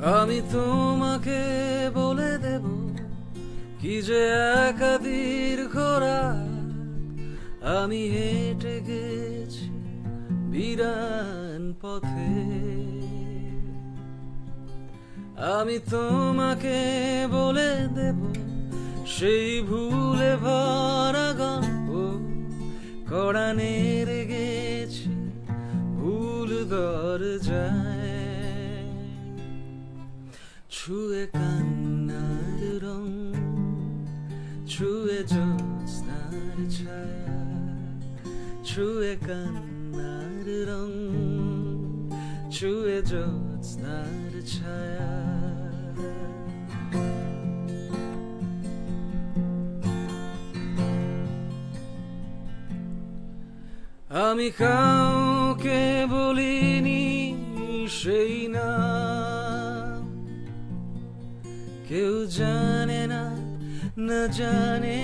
আমি তোমাকে বলে দেব কি যে একা দীর্ঘ রাত আমি হেঁটে গেছি বিরান পথে। আমি তোমাকে বলে দেব সেই ভুলে ভরা গল্প কোরআনে গেছি ভুল দরজায়। ছুঁয়ে কান্নার রং, ছুঁয়ে জ্যোৎস্নার ছায়া, ছুঁয়ে কান্নার রং, ছুঁয়ে জ্যোৎস্নার ছায়া। আমি কাউকে বলিনি সেই না, কেউ জানে না, না জানে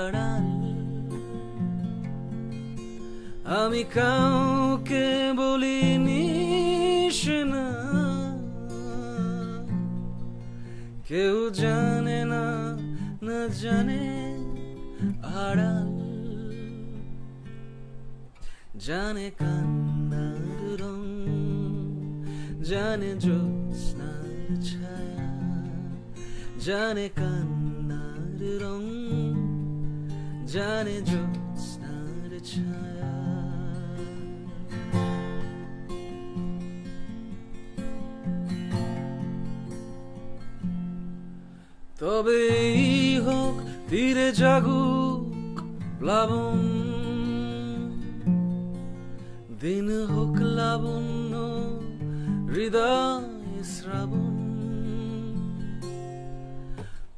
আড়াল। আমি কাউকে বলিনি সে না, কেউ জানে না, না জানে আড়াল। জানে কান্নার রং, জানে জ্যোৎস্নার ছায়া, জানে কান্নার রং, জানে জ্যোৎস্নার ছায়া। তবে এই হোক তীরে জাগুক প্লাবন, দিন হোক লাবণ্য হৃদয় শ্রাবণ।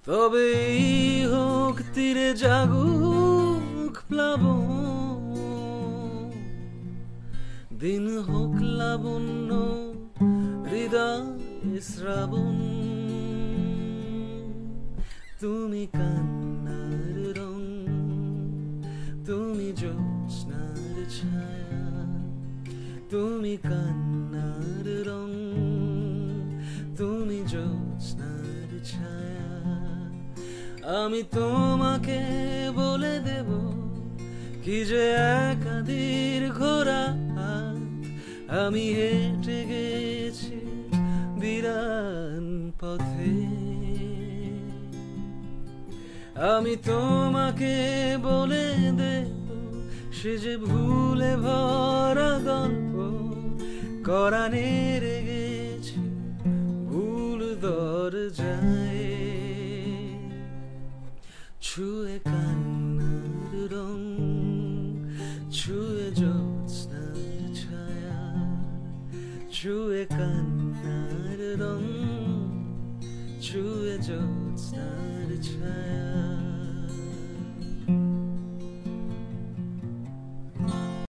তবে এই হোক তীরে জাগুক প্লাবন, দিন হোক লাবণ্য হৃদয় শ্রাবণ। তুমি কান্নার রং, তুমি জ্যোৎস্নার ছায়া, তুমি কান্নার রং, তুমি জ্যোৎস্নার ছায়া। আমি তোমাকে বলে দেব কি যে একা দীর্ঘ রাত আমি হেঁটে গেছি বিরান পথে। আমি তোমাকে বলে দেব সে যে ভুলে ভরা গল্প কোরআনে গেছি ভুল দরজায়। ছুঁয়ে কান্নার রং, ছুঁয়ে জ্যোৎস্নার ছায়া, ছুঁয়ে কান্নার রং, ছুঁয়ে জ্যোৎস্নার ছায়া।